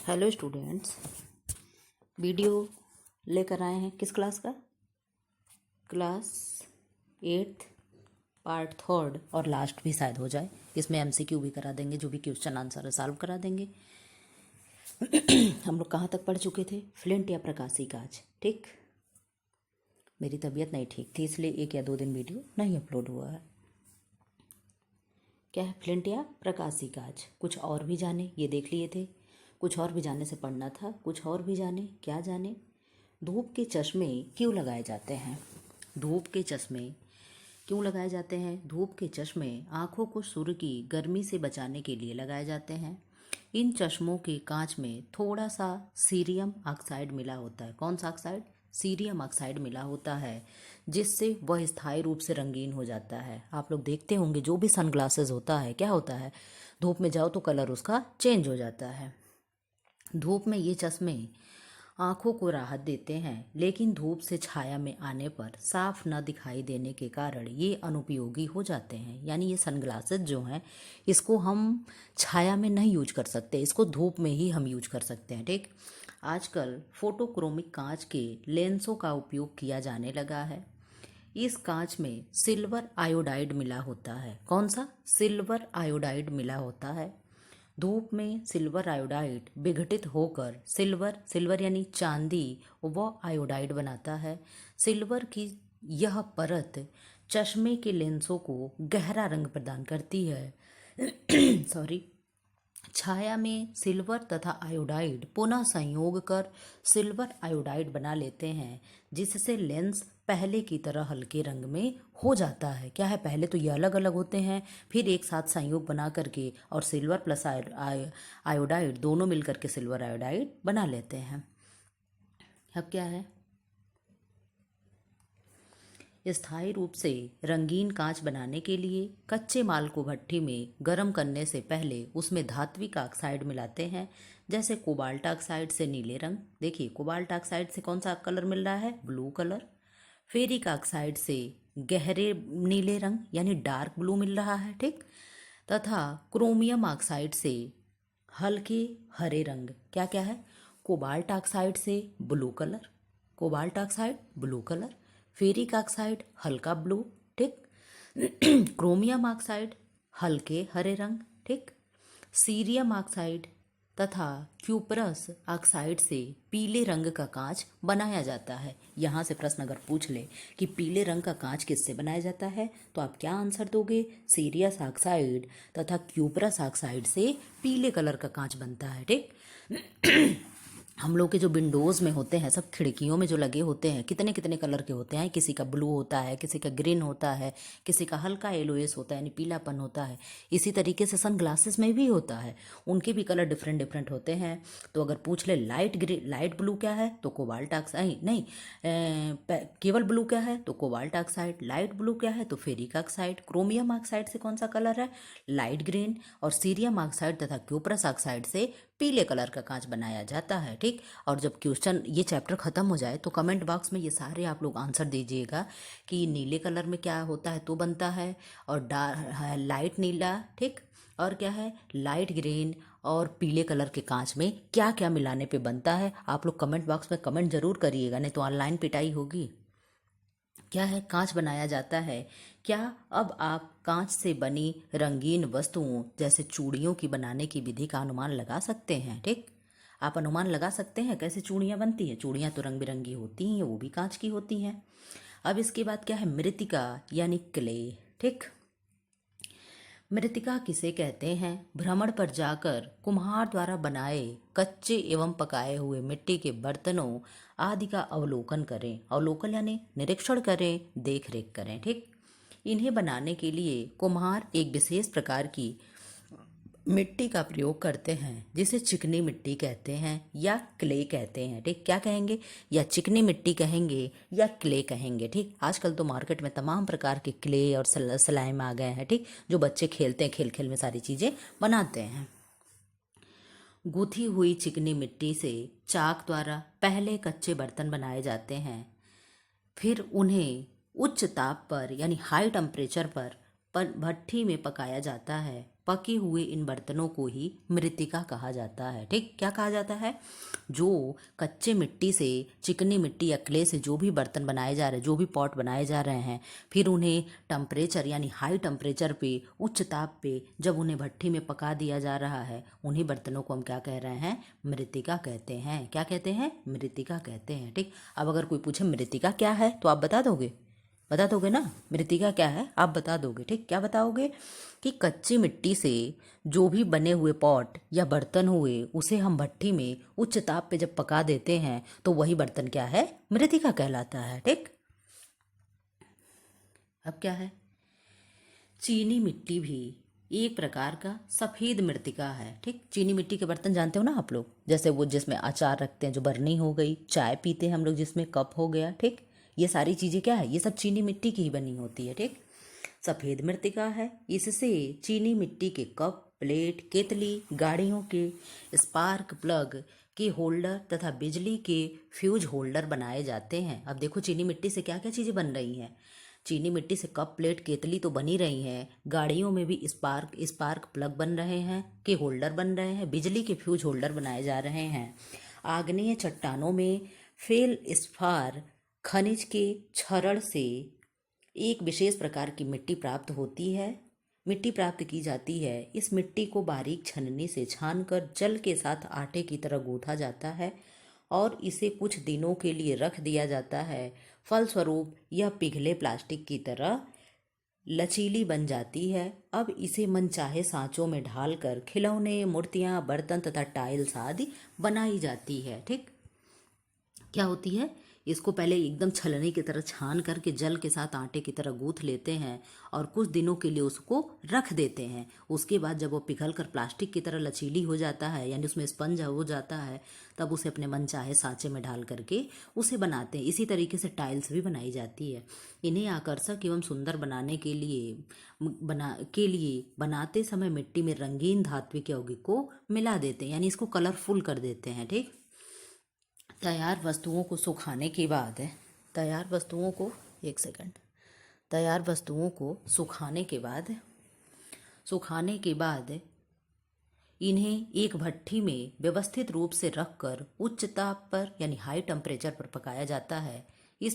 Hello students, video लेकर आए हैं किस क्लास का? क्लास 8 पार्ट 3 और लास्ट भी शायद हो जाए। इसमें एमसीक्यू भी करा देंगे, जो भी क्वेश्चन आंसर सॉल्व करा देंगे। हम लोग कहाँ तक पढ़ चुके थे? फ्लिंट या प्रकाशी कांच। ठीक, मेरी तबीयत नहीं ठीक थी इसलिए 1 या 2 दिन वीडियो नहीं अपलोड हुआ है। क्या है फ्लिंट या प्रकाशी कांच? कुछ और भी जाने, ये देख लिए थे। कुछ और भी जानने से पढ़ना था। कुछ और भी जाने, क्या जाने? धूप के चश्मे क्यों लगाए जाते हैं? धूप के चश्मे क्यों लगाए जाते हैं? धूप के चश्मे आँखों को सूर्य की गर्मी से बचाने के लिए लगाए जाते हैं। इन चश्मों के कांच में थोड़ा सा सीरियम ऑक्साइड मिला होता है। कौन सा ऑक्साइड? सीरियम ऑक्साइड मिला होता है, जिससे वह स्थायी रूप से रंगीन हो जाता है। आप लोग देखते होंगे जो भी सनग्लासेस होता है, क्या होता है, धूप में जाओ तो कलर उसका चेंज हो जाता है। धूप में ये चश्मे आँखों को राहत देते हैं, लेकिन धूप से छाया में आने पर साफ न दिखाई देने के कारण ये अनुपयोगी हो जाते हैं। यानी ये सनग्लासेस जो हैं, इसको हम छाया में नहीं यूज कर सकते, इसको धूप में ही हम यूज कर सकते हैं। ठीक, आजकल फोटोक्रोमिक कांच के लेंसों का उपयोग किया जाने लगा है। इस कांच में सिल्वर आयोडाइड मिला होता है। कौन सा? सिल्वर आयोडाइड मिला होता है। धूप में सिल्वर आयोडाइड विघटित होकर सिल्वर यानी चांदी व आयोडाइड बनाता है। सिल्वर की यह परत चश्मे के लेंसों को गहरा रंग प्रदान करती है। सॉरी, छाया में सिल्वर तथा आयोडाइड पुनः संयोग कर सिल्वर आयोडाइड बना लेते हैं, जिससे लेंस पहले की तरह हल्के रंग में हो जाता है। क्या है, पहले तो ये अलग अलग होते हैं, फिर एक साथ संयोग बना करके और सिल्वर प्लस आयोडाइड दोनों मिलकर के सिल्वर आयोडाइड बना लेते हैं। अब क्या है, स्थायी रूप से रंगीन कांच बनाने के लिए कच्चे माल को भट्ठी में गर्म करने से पहले उसमें धात्विक ऑक्साइड मिलाते हैं, जैसे कोबाल्ट ऑक्साइड से नीले रंग। देखिए, कोबाल्ट ऑक्साइड से कौन सा कलर मिल रहा है? Blue colour. फेरिक ऑक्साइड से गहरे नीले रंग यानी डार्क ब्लू मिल रहा है। ठीक, तथा क्रोमियम ऑक्साइड से हल्के हरे रंग। क्या क्या है? कोबाल्ट ऑक्साइड से blue colour, cobalt oxide blue colour, ferric oxide हल्का ब्लू, ठीक, क्रोमियम ऑक्साइड हल्के हरे रंग, ठीक, सीरियम ऑक्साइड तथा क्यूपरस ऑक्साइड से पीले रंग का कांच बनाया जाता है। यहाँ से प्रश्न अगर पूछ ले कि पीले रंग का कांच किससे बनाया जाता है, तो आप क्या आंसर दोगे? सीरियस ऑक्साइड तथा क्यूपरस ऑक्साइड से पीले कलर का कांच बनता है। ठीक, हम लोग के जो विंडोज़ में होते हैं, सब खिड़कियों में जो लगे होते हैं, कितने कितने कलर के होते हैं। किसी का ब्लू होता है, किसी का ग्रीन होता है, किसी का हल्का येलोइश होता है यानी पीलापन होता है। इसी तरीके से सन ग्लासेस में भी होता है, उनके भी कलर डिफरेंट डिफरेंट होते हैं। तो अगर पूछ ले लाइट ब्लू क्या है, तो कोबाल्ट ऑक्साइड नहीं, केवल ब्लू क्या है, तो कोबाल्ट ऑक्साइड। लाइट ब्लू क्या है, तो फेरिक ऑक्साइड। क्रोमियम ऑक्साइड से कौन सा कलर है? Light green. और सीरियम ऑक्साइड तथा क्यूपरस ऑक्साइड से पीले कलर का कांच बनाया जाता है। ठीक, और जब क्वेश्चन ये चैप्टर खत्म हो जाए तो कमेंट बॉक्स में ये सारे आप लोग आंसर दीजिएगा कि नीले कलर में क्या होता है तो बनता है, और लाइट नीला, ठीक, और क्या है, लाइट ग्रीन और पीले कलर के कांच में क्या क्या मिलाने पे बनता है। आप लोग कमेंट बॉक्स में कमेंट जरूर करिएगा, नहीं तो ऑनलाइन पिटाई होगी। क्या है, कांच बनाया जाता है। क्या अब आप कांच से बनी रंगीन वस्तुओं जैसे चूड़ियों की बनाने की विधि का अनुमान लगा सकते हैं? ठीक, आप अनुमान लगा सकते हैं कैसे चूड़ियाँ बनती हैं। चूड़ियाँ तो रंग बिरंगी होती हैं, वो भी कांच की होती हैं। अब इसके बाद क्या है, मृतिका यानी क्ले। ठीक, मृतिका किसे कहते हैं? भ्रमण पर जाकर कुम्हार द्वारा बनाए कच्चे एवं पकाए हुए मिट्टी के बर्तनों आदि का अवलोकन करें। अवलोकन यानी निरीक्षण करें, देख रेख करें। ठीक, इन्हें बनाने के लिए कुम्हार एक विशेष प्रकार की मिट्टी का प्रयोग करते हैं, जिसे चिकनी मिट्टी कहते हैं या क्ले कहते हैं। ठीक, क्या कहेंगे? या चिकनी मिट्टी कहेंगे या क्ले कहेंगे। ठीक, आजकल तो मार्केट में तमाम प्रकार के क्ले और स्लाइम आ गए हैं। ठीक, जो बच्चे खेलते हैं, खेल खेल में सारी चीज़ें बनाते हैं। गूथी हुई चिकनी मिट्टी से चाक द्वारा पहले कच्चे बर्तन बनाए जाते हैं, फिर उन्हें उच्च ताप पर यानी हाई टेम्परेचर पर भट्ठी में पकाया जाता है। पके हुए इन बर्तनों को ही मृत्तिका कहा जाता है। ठीक, क्या कहा जाता है? जो कच्चे मिट्टी से, चिकनी मिट्टी या क्ले से जो भी बर्तन बनाए जा रहे हैं, जो भी पॉट बनाए जा रहे हैं, फिर उन्हें टेम्परेचर यानी हाई टेम्परेचर पे, उच्च ताप पे जब उन्हें भट्ठी में पका दिया जा रहा है, उन्हीं बर्तनों को हम क्या कह रहे हैं? मृत्तिका कहते हैं। क्या कहते हैं? मृत्तिका कहते हैं। ठीक, अब अगर कोई पूछे मृत्तिका क्या है तो आप बता दोगे? बता दोगे ना? मृत्तिका क्या है आप बता दोगे। ठीक, क्या बताओगे? कि कच्ची मिट्टी से जो भी बने हुए पॉट या बर्तन हुए, उसे हम भट्ठी में उच्च ताप पे जब पका देते हैं तो वही बर्तन क्या है? मृत्तिका कहलाता है। ठीक, अब क्या है? चीनी मिट्टी भी एक प्रकार का सफेद मृत्तिका है। ठीक, चीनी मिट्टी के बर्तन जानते हो ना आप लोग, जैसे वो जिसमें अचार रखते हैं, जो बरनी हो गई, चाय पीते हैं हम लोग जिसमें कप हो गया। ठीक, ये सारी चीजें क्या है? ये सब चीनी मिट्टी की ही बनी होती है। ठीक, सफेद मृत्तिका है। इससे चीनी मिट्टी के कप, प्लेट, केतली, गाड़ियों के स्पार्क प्लग के होल्डर तथा बिजली के फ्यूज होल्डर बनाए जाते हैं। अब देखो चीनी मिट्टी से क्या क्या चीजें बन रही हैं। चीनी मिट्टी से कप, प्लेट, केतली तो बनी रही हैं, गाड़ियों में भी स्पार्क प्लग बन रहे हैं, के होल्डर बन रहे हैं, बिजली के फ्यूज होल्डर बनाए जा रहे हैं। आग्नेय चट्टानों में फेल स्फार खनिज के क्षरण से एक विशेष प्रकार की मिट्टी प्राप्त होती है, मिट्टी प्राप्त की जाती है। इस मिट्टी को बारीक छन्नी से छानकर जल के साथ आटे की तरह गूंथा जाता है और इसे कुछ दिनों के लिए रख दिया जाता है। फलस्वरूप यह पिघले प्लास्टिक की तरह लचीली बन जाती है। अब इसे मनचाहे सांचों में ढालकर खिलौने, मूर्तियां, बर्तन तथा टाइल्स आदि बनाई जाती है। ठीक, क्या होती है? इसको पहले एकदम छलनी की तरह छान करके जल के साथ आटे की तरह गूंथ लेते हैं और कुछ दिनों के लिए उसको रख देते हैं। उसके बाद जब वो पिघल कर प्लास्टिक की तरह लचीली हो जाता है, यानी उसमें स्पंज हो जाता है, तब उसे अपने मन चाहे सांचे में ढाल करके उसे बनाते हैं। इसी तरीके से टाइल्स भी बनाई जाती है। इन्हें आकर्षक एवं सुंदर बनाने के लिए बनाते समय मिट्टी में रंगीन धात्विक यौगिक को मिला देते हैं, यानी इसको कलरफुल कर देते हैं। ठीक, तैयार वस्तुओं को सुखाने के बाद तैयार वस्तुओं को एक सेकंड तैयार वस्तुओं को सुखाने के बाद इन्हें एक भट्ठी में व्यवस्थित रूप से रखकर उच्च ताप पर यानी हाई टेम्परेचर पर पकाया जाता है। इस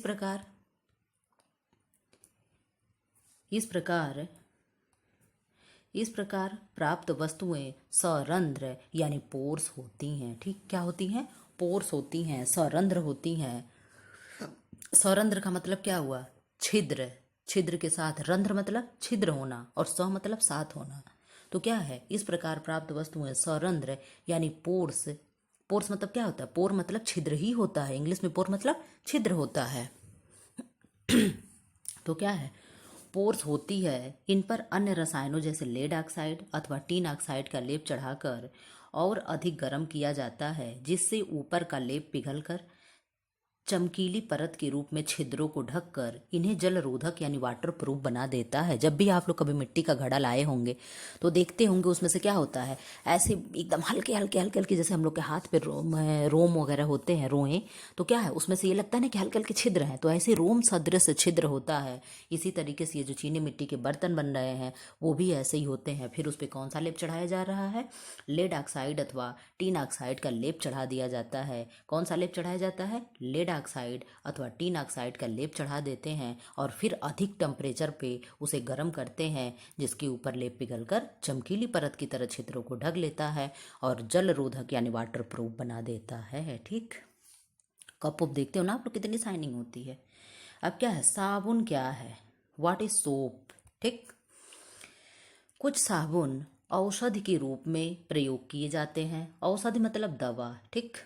प्रकार प्राप्त वस्तुएं सरंध्र यानी पोर्स होती हैं। ठीक, क्या होती हैं? पोर्स होती हैं, सरंध्र होती हैं। सरंध्र का मतलब क्या हुआ? छिद्र। छिद्र के साथ रंध्र मतलब छिद्र होना और स मतलब साथ होना। तो क्या है? इस प्रकार प्राप्त वस्तुएं सरंध्र यानी पोर्स। पोर्स मतलब क्या होता है? पोर मतलब छिद्र ही होता है, इंग्लिश में पोर मतलब छिद्र होता है। तो क्या है? पोर्स होती है। इन पर अन्य रसायनों जैसे लेड ऑक्साइड अथवा टीन ऑक्साइड का लेप चढ़ाकर और अधिक गर्म किया जाता है, जिससे ऊपर का लेप पिघलकर चमकीली परत के रूप में छिद्रों को ढककर इन्हें जल रोधक यानी वाटर प्रूफ बना देता है। जब भी आप लोग कभी मिट्टी का घड़ा लाए होंगे तो देखते होंगे उसमें से क्या होता है, ऐसे एकदम हल्के हल्के हल्के हल्के, जैसे हम लोग के हाथ पे रोम वगैरह होते हैं, रोएं, तो क्या है उसमें से ये लगता है ना कि हल्के हल्के छिद्र हैं, तो ऐसे रोम सदृश छिद्र होता है। इसी तरीके से ये जो चीनी मिट्टी के बर्तन बन रहे हैं वो भी ऐसे ही होते हैं। फिर उस पर कौन सा लेप चढ़ाया जा रहा है? लेड ऑक्साइड अथवा टीन ऑक्साइड का लेप चढ़ा दिया जाता है। कौन सा लेप चढ़ाया जाता है? लेड ऑक्साइड अथवा टीन ऑक्साइड का लेप चढ़ा देते हैं और फिर अधिक टेम्परेचर पे उसे गर्म करते हैं, जिसके ऊपर लेप पिघलकर चमकीली परत की तरह छिद्रों को ढक लेता है और जल रोधक यानी वाटर प्रूफ बना देता है। ठीक, कप उप देखते हो ना आप लोग, कितनी शाइनिंग होती है। अब क्या है? साबुन क्या है? What is soap? ठीक, कुछ साबुन औषधि के रूप में प्रयोग किए जाते हैं। औषधि मतलब दवा। ठीक,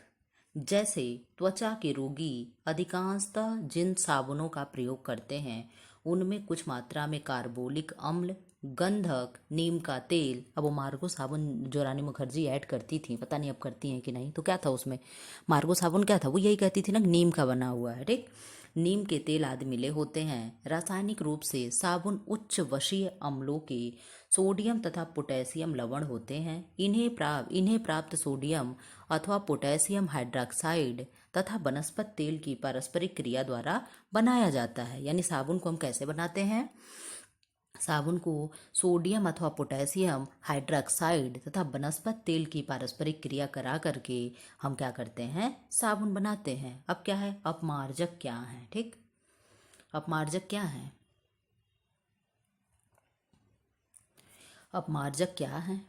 जैसे त्वचा के रोगी अधिकांशतः जिन साबुनों का प्रयोग करते हैं उनमें कुछ मात्रा में कार्बोलिक अम्ल, गंधक, नीम का तेल। अब वो मार्गो साबुन जो रानी मुखर्जी ऐड करती थी, पता नहीं अब करती हैं कि नहीं, तो क्या था उसमें मार्गो साबुन क्या था? वो यही कहती थी ना, नीम का बना हुआ है। ठीक, नीम के तेल आदि मिले होते हैं। रासायनिक रूप से साबुन उच्च वशीय अम्लों के सोडियम तथा पोटेशियम लवण होते हैं। इन्हें प्राप्त सोडियम अथवा पोटेशियम हाइड्रॉक्साइड तथा वनस्पति तेल की पारस्परिक क्रिया द्वारा बनाया जाता है। यानी साबुन को हम कैसे बनाते हैं? साबुन को सोडियम अथवा पोटेशियम हाइड्रोक्साइड तथा वनस्पति तेल की पारस्परिक क्रिया करा करके हम क्या करते हैं, साबुन बनाते हैं। अब क्या है, अपमार्जक क्या है, ठीक। अपमार्जक क्या है, अपमार्जक क्या है।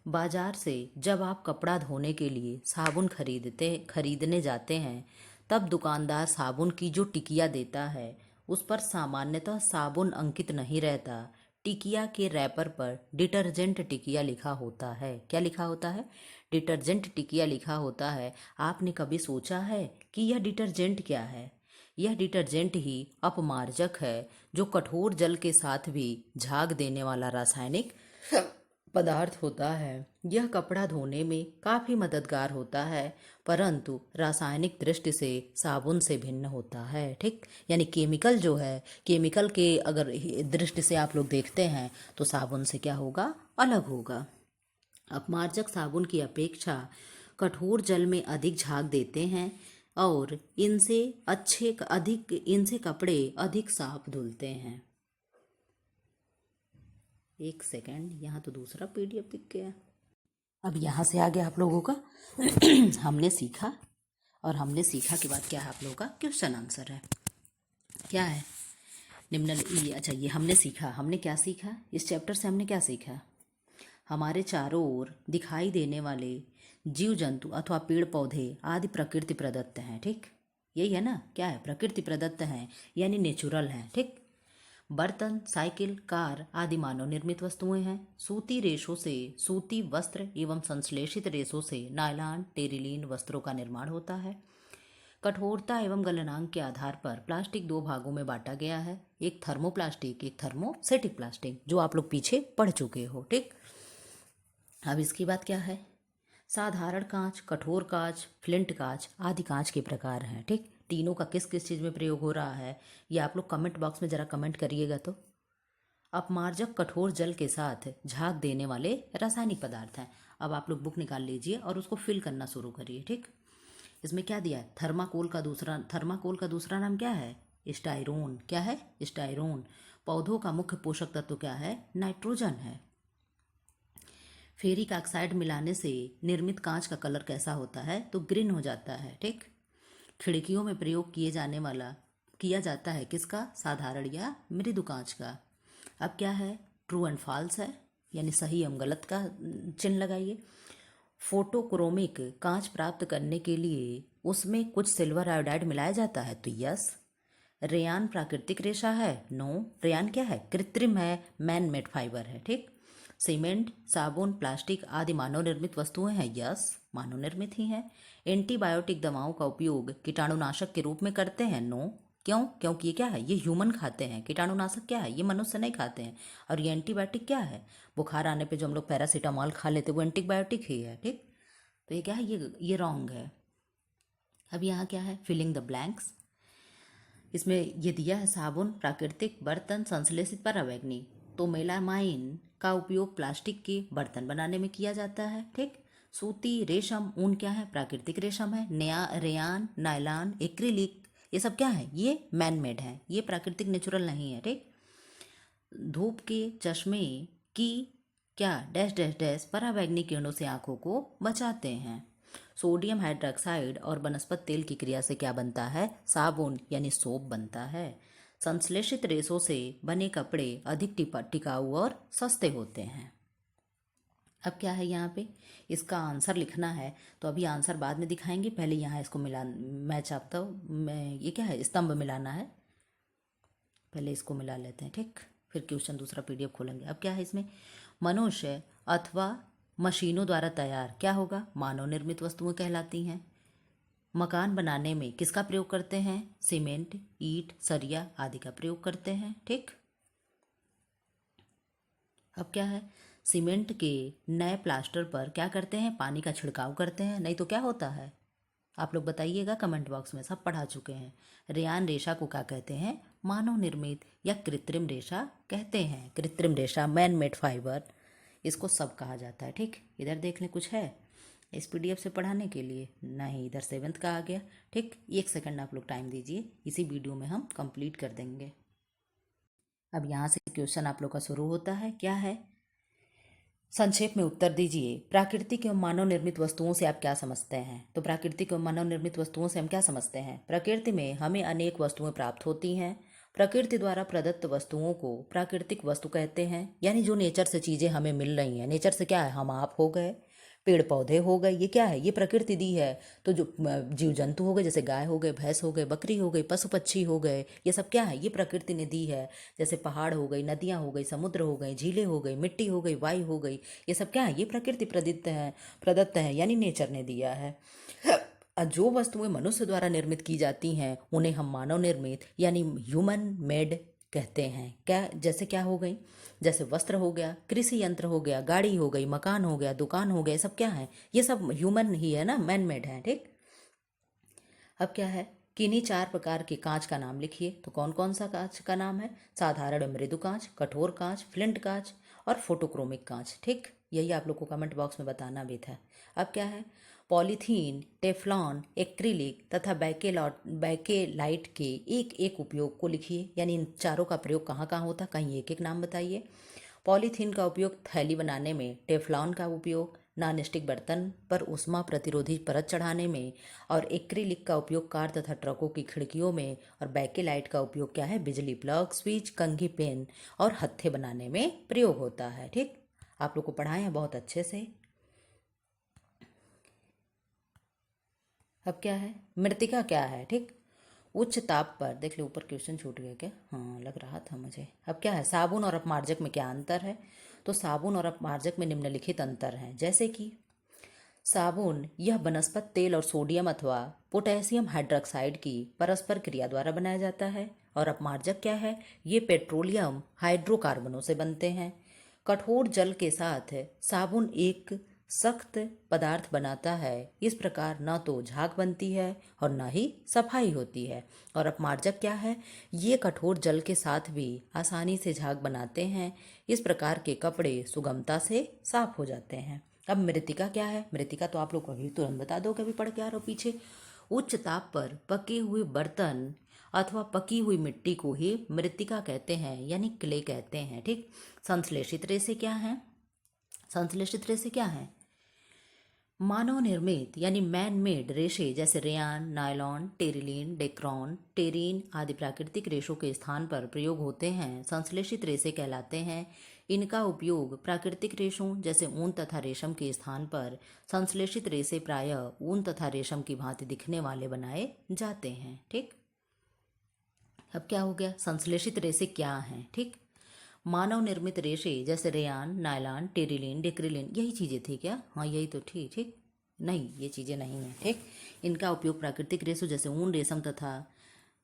बाजार से जब आप कपड़ा धोने के लिए साबुन खरीदने जाते हैं, तब दुकानदार साबुन की जो टिकिया देता है उस पर सामान्यतः साबुन अंकित नहीं रहता। टिकिया के रैपर पर डिटर्जेंट टिकिया लिखा होता है। क्या लिखा होता है, डिटर्जेंट टिकिया लिखा होता है। आपने कभी सोचा है कि यह डिटर्जेंट क्या है? यह डिटर्जेंट ही अपमार्जक है, जो कठोर जल के साथ भी झाग देने वाला रासायनिक पदार्थ होता है। यह कपड़ा धोने में काफ़ी मददगार होता है, परंतु रासायनिक दृष्टि से साबुन से भिन्न होता है, ठीक। यानी केमिकल जो है, केमिकल के अगर दृष्टि से आप लोग देखते हैं तो साबुन से क्या होगा, अलग होगा। अपमार्जक साबुन की अपेक्षा कठोर जल में अधिक झाग देते हैं और इनसे कपड़े अधिक साफ धुलते हैं। एक सेकंड, यहाँ तो दूसरा पीडीएफ दिख गया। अब यहाँ से आगे आप लोगों का हमने सीखा, और हमने सीखा के बाद क्या है, आप लोगों का क्वेश्चन आंसर है। क्या है, अच्छा ये हमने सीखा, हमने क्या सीखा इस चैप्टर से, हमने क्या सीखा, हमारे चारों ओर दिखाई देने वाले जीव जंतु अथवा पेड़ पौधे आदि प्रकृति प्रदत्त हैं, ठीक। यही है ना, क्या है, प्रकृति प्रदत्त हैं, यानी नेचुरल हैं, ठीक। बर्तन, साइकिल, कार आदि मानव निर्मित वस्तुएं हैं। सूती रेशों से सूती वस्त्र एवं संश्लेषित रेशों से नायलॉन, टेरिलीन वस्त्रों का निर्माण होता है। कठोरता एवं गलनांक के आधार पर प्लास्टिक दो भागों में बांटा गया है, एक थर्मोप्लास्टिक, एक थर्मोसेटिक प्लास्टिक, जो आप लोग पीछे पढ़ चुके हो, ठीक। अब इसकी बात क्या है, साधारण कांच, कठोर कांच, फ्लिंट कांच आदि कांच के प्रकार हैं, ठीक। तीनों का किस किस चीज़ में प्रयोग हो रहा है, ये आप लोग कमेंट बॉक्स में ज़रा कमेंट करिएगा। तो अपमार्जक कठोर जल के साथ झाग देने वाले रासायनिक पदार्थ हैं। अब आप लोग बुक निकाल लीजिए और उसको फिल करना शुरू करिए, ठीक। इसमें क्या दिया है, थर्माकोल का दूसरा नाम क्या है, स्टाइरोन। क्या है, स्टाइरोन। पौधों का मुख्य पोषक तत्व क्या है, नाइट्रोजन है। फेरिक ऑक्साइड मिलाने से निर्मित कांच का कलर कैसा होता है, तो ग्रीन हो जाता है, ठीक। खिड़कियों में प्रयोग किया जाता है किसका, साधारण या मृदु कांच का। अब क्या है, ट्रू एंड फॉल्स है, यानी सही एवं गलत का चिन्ह लगाइए। फोटोक्रोमिक कांच प्राप्त करने के लिए उसमें कुछ सिल्वर आयोडाइड मिलाया जाता है, तो यस। रेयान प्राकृतिक रेशा है, नो। रेयान क्या है, कृत्रिम है, मैन मेड फाइबर है, ठीक। सीमेंट, साबुन, प्लास्टिक आदि मानव निर्मित वस्तुएं हैं, यस, मानव निर्मित ही हैं। एंटीबायोटिक दवाओं का उपयोग कीटाणुनाशक के रूप में करते हैं, नो। क्यों, क्योंकि ये क्या है, ये ह्यूमन खाते हैं। कीटाणुनाशक क्या है, ये मनुष्य नहीं खाते हैं। और ये एंटीबायोटिक क्या है, बुखार आने पे जो हम लोग पैरासीटामॉल खा लेते हैं वो एंटीबायोटिक ही है, ठीक। तो ये क्या है, ये रॉन्ग है। अब यहाँ क्या है, फिलिंग द ब्लैंक्स। इसमें ये दिया है, साबुन, प्राकृतिक, बर्तन, संश्लेषित, पराबैंगनी। तो मेलामाइन का उपयोग प्लास्टिक के बर्तन बनाने में किया जाता है, ठीक। सूती, रेशम, ऊन क्या है, प्राकृतिक रेशम है। नया रेयान, नायलॉन, एक्रिलिक, ये सब क्या है, ये मैन मेड है, ये प्राकृतिक नेचुरल नहीं है, ठीक। धूप के चश्मे की क्या डैश डैश डैश पराबैंगनी किरणों से आंखों को बचाते हैं। सोडियम हाइड्रोक्साइड और वनस्पति तेल की क्रिया से क्या बनता है, साबुन यानी सोप बनता है। संश्लेषित रेशों से बने कपड़े अधिक टिकाऊ और सस्ते होते हैं। अब क्या है यहाँ पे, इसका आंसर लिखना है, तो अभी आंसर बाद में दिखाएंगे, पहले यहाँ इसको मैं चाहता हूँ, ये क्या है, स्तंभ मिलाना है, पहले इसको मिला लेते हैं, ठीक। फिर क्वेश्चन दूसरा पीडीएफ खोलेंगे। अब क्या है इसमें, मनुष्य अथवा मशीनों द्वारा तैयार क्या होगा, मानव निर्मित वस्तुएं कहलाती हैं। मकान बनाने में किसका प्रयोग करते हैं, सीमेंट, ईंट, सरिया आदि का प्रयोग करते हैं, ठीक। अब क्या है, सीमेंट के नए प्लास्टर पर क्या करते हैं, पानी का छिड़काव करते हैं, नहीं तो क्या होता है, आप लोग बताइएगा कमेंट बॉक्स में, सब पढ़ा चुके हैं। रेयान रेशा को क्या कहते हैं, मानव निर्मित या कृत्रिम रेशा कहते हैं। कृत्रिम रेशा, मैन मेड फाइबर, इसको सब कहा जाता है, ठीक। इधर देख लें, कुछ है इस पीडीएफ से पढ़ाने के लिए, नहीं, इधर 7th का आ गया, ठीक। 1 सेकंड आप लोग टाइम दीजिए, इसी वीडियो में हम कंप्लीट कर देंगे। अब यहाँ से क्वेश्चन आप लोग का शुरू होता है। क्या है? संक्षेप में उत्तर दीजिए। प्राकृतिक एवं मानव निर्मित वस्तुओं से आप क्या समझते हैं? तो प्राकृतिक एवं मानव निर्मित वस्तुओं से हम क्या समझते हैं? प्रकृति में हमें अनेक वस्तुएं प्राप्त होती हैं। प्रकृति द्वारा प्रदत्त वस्तुओं को प्राकृतिक वस्तु कहते हैं, यानी जो नेचर से चीजें हमें मिल रही हैं। नेचर से क्या है? हम आप हो गए, पेड़ पौधे हो गए, ये क्या है? ये प्रकृति दी है। तो जो जीव जंतु हो गए, जैसे गाय हो गए, भैंस हो गए, बकरी हो गई, पशु पक्षी हो गए, ये सब क्या है? ये प्रकृति ने दी है। जैसे पहाड़ हो गई, नदियां हो गई, समुद्र हो गए, झीलें हो गई, मिट्टी हो गई, वायु हो गई, ये सब क्या है? ये प्रकृति प्रदत्त है, यानी नेचर ने दिया है। जो वस्तुएं मनुष्य द्वारा निर्मित की जाती हैं उन्हें हम मानव निर्मित यानी ह्यूमन मेड कहते हैं। क्या? जैसे क्या हो गई? जैसे वस्त्र हो गया, कृषि यंत्र हो गया, गाड़ी हो गई, मकान हो गया, दुकान हो गया, ये सब क्या है? ये सब ह्यूमन ही है ना, मैन मेड है। ठीक। अब क्या है? किन्हीं 4 प्रकार के कांच का नाम लिखिए। तो कौन कौन सा कांच का नाम है? साधारण मृदु कांच, कठोर कांच, फ्लिंट कांच और फोटोक्रोमिक कांच। ठीक, यही आप लोग को कमेंट बॉक्स में बताना भी था। अब क्या है? पॉलीथीन, टेफ्लॉन, एक्रिलिक तथा बैकेलाइट के एक एक उपयोग को लिखिए, यानी इन चारों का प्रयोग कहाँ कहाँ होता है, कहीं एक एक नाम बताइए। पॉलीथीन का उपयोग थैली बनाने में, टेफ्लॉन का उपयोग नॉन स्टिक बर्तन पर उष्मा प्रतिरोधी परत चढ़ाने में, और एक्रिलिक का उपयोग कार तथा ट्रकों की खिड़कियों में, और बैकेलाइट का उपयोग क्या है? बिजली प्लग, स्विच, कंघी, पेन और हत्थे बनाने में प्रयोग होता है। ठीक, आप लोग को पढ़ाए हैं बहुत अच्छे से। अब क्या है? मृत्तिका क्या है? ठीक, उच्च ताप पर, देख लो ऊपर क्वेश्चन छूट गया क्या? हाँ, लग रहा था मुझे। अब क्या है? साबुन और अपमार्जक में क्या अंतर है? तो साबुन और अपमार्जक में निम्नलिखित अंतर हैं, जैसे कि साबुन यह वनस्पति तेल और सोडियम अथवा पोटेशियम हाइड्रोक्साइड की परस्पर क्रिया द्वारा बनाया जाता है। और अपमार्जक क्या है? ये पेट्रोलियम हाइड्रोकार्बनों से बनते हैं। कठोर जल के साथ साबुन एक सख्त पदार्थ बनाता है। इस प्रकार न तो झाग बनती है और न ही सफाई होती है। और अपमार्जक क्या है? ये कठोर जल के साथ भी आसानी से झाग बनाते हैं। इस प्रकार के कपड़े सुगमता से साफ हो जाते हैं। अब मृत्तिका क्या है? मृत्तिका तो आप लोग अभी तुरंत बता दो, कभी पढ़ के आ रहे हो पीछे। उच्च ताप पर पके हुए बर्तन अथवा पकी हुई मिट्टी को ही मृत्तिका कहते हैं, यानी क्ले कहते हैं। ठीक, संश्लेषित रेशे क्या हैं? संश्लेषित रेशे क्या हैं? मानव निर्मित यानी मैन मेड रेशे, जैसे रेयान, नायलॉन, टेरिलीन, डेक्रॉन, टेरीन आदि प्राकृतिक रेशों के स्थान पर प्रयोग होते हैं, संश्लेषित रेशे कहलाते हैं। इनका उपयोग प्राकृतिक रेशों जैसे ऊन तथा रेशम के स्थान पर संश्लेषित रेशे प्रायः ऊन तथा रेशम की भांति दिखने वाले बनाए जाते हैं। ठीक, अब क्या हो गया? संश्लेषित रेशे क्या हैं? ठीक, मानव निर्मित रेशे जैसे रेयान, नायलॉन, टेरिलीन, डेक्रिलिन, यही चीजें थी क्या? हाँ, यही तो थी। ठीक, नहीं, ये चीजें नहीं है। ठीक, इनका उपयोग प्राकृतिक रेशों जैसे ऊन, रेशम तथा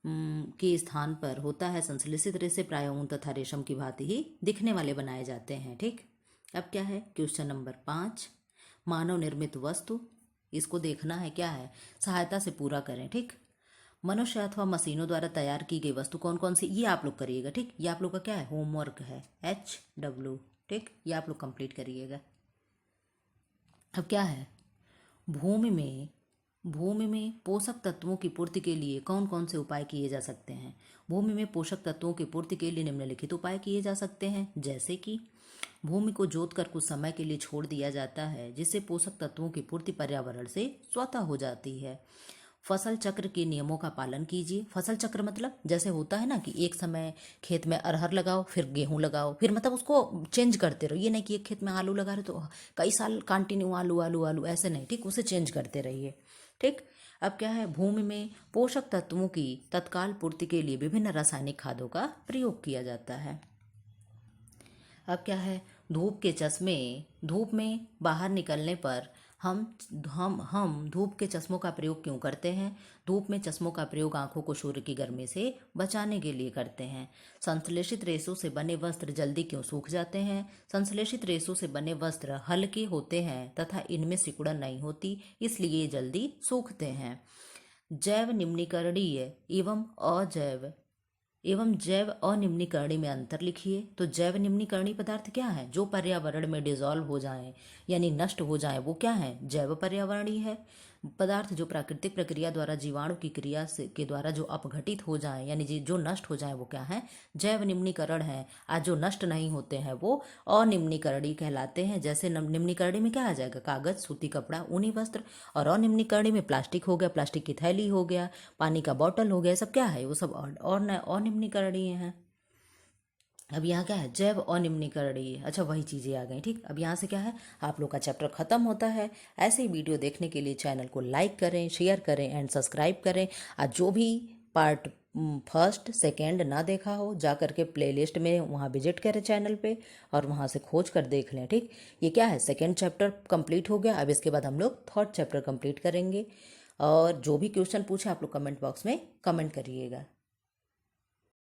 के स्थान पर होता है। संश्लेषित रेशे प्राय ऊन तथा रेशम की भांति ही दिखने वाले बनाए जाते हैं। ठीक, अब क्या है? क्वेश्चन नंबर 5, मानव निर्मित वस्तु, इसको देखना है क्या है, सहायता से पूरा करें। ठीक, मनुष्य अथवा मशीनों द्वारा तैयार की गई वस्तु कौन कौन सी, ये आप लोग करिएगा। ठीक, ये आप लोग का क्या है? होमवर्क है, HW। ठीक, ये आप लोग कंप्लीट करिएगा। अब क्या है? भूमि में भूमि में पोषक तत्वों की पूर्ति के लिए कौन कौन से उपाय किए जा सकते हैं? भूमि में पोषक तत्वों की पूर्ति के लिए निम्नलिखित उपाय किए जा सकते हैं, जैसे कि भूमि को जोतकर कुछ समय के लिए छोड़ दिया जाता है, जिससे पोषक तत्वों की पूर्ति पर्यावरण से स्वतः हो जाती है। फसल चक्र के नियमों का पालन कीजिए। फसल चक्र मतलब जैसे होता है ना कि एक समय खेत में अरहर लगाओ, फिर गेहूं लगाओ, फिर मतलब उसको चेंज करते रहो। ये नहीं कि एक खेत में आलू लगा रहे तो कई साल कंटिन्यू आलू आलू आलू, ऐसे नहीं। ठीक, उसे चेंज करते रहिए। ठीक, अब क्या है? भूमि में पोषक तत्वों की तत्काल पूर्ति के लिए विभिन्न रासायनिक खादों का प्रयोग किया जाता है। अब क्या है? धूप में बाहर निकलने पर हम धूप के चश्मों का प्रयोग क्यों करते हैं? धूप में चश्मों का प्रयोग आंखों को सूर्य की गर्मी से बचाने के लिए करते हैं। संश्लेषित रेशों से बने वस्त्र जल्दी क्यों सूख जाते हैं? संश्लेषित रेशों से बने वस्त्र हल्के होते हैं तथा इनमें सिकुड़न नहीं होती, इसलिए ये जल्दी सूखते हैं। जैव निम्नीकरणीय एवं जैव अनिम्नीकरणीय में अंतर लिखिए। तो जैव निम्नीकरणीय पदार्थ क्या है? जो पर्यावरण में डिजॉल्व हो जाएं यानी नष्ट हो जाएं, वो क्या है? जैव पर्यावरणीय है। पदार्थ जो प्राकृतिक प्रक्रिया द्वारा जीवाणु की क्रिया से के द्वारा जो अपघटित हो जाए यानी जो नष्ट हो जाए वो क्या है, जैव निम्नीकरण है। आज जो नष्ट नहीं होते हैं वो अनिम्नीकरणीय कहलाते हैं। जैसे निम्नीकरणीय में क्या आ जाएगा, कागज, सूती कपड़ा, ऊनी वस्त्र। और अनिम्नीकरणीय में प्लास्टिक हो गया, प्लास्टिक की थैली हो गया, पानी का बोतल हो गया, सब क्या है, वो सब और अनिम्नीकरणीय है। अब यहाँ क्या है, जैव अनिम्नीकरणीय। अच्छा, वही चीज़ें आ गई। ठीक, अब यहाँ से क्या है, आप लोग का चैप्टर खत्म होता है। ऐसे ही वीडियो देखने के लिए चैनल को लाइक करें, शेयर करें एंड सब्सक्राइब करें। आज जो भी पार्ट फर्स्ट सेकेंड ना देखा हो, जा करके प्लेलिस्ट में वहाँ विजिट करें चैनल पे और वहाँ से खोज कर देख लें। ठीक, ये क्या है, सेकेंड चैप्टर कंप्लीट हो गया। अब इसके बाद हम लोग थर्ड चैप्टर कंप्लीट करेंगे। और जो भी क्वेश्चन पूछे आप लोग कमेंट बॉक्स में कमेंट करिएगा।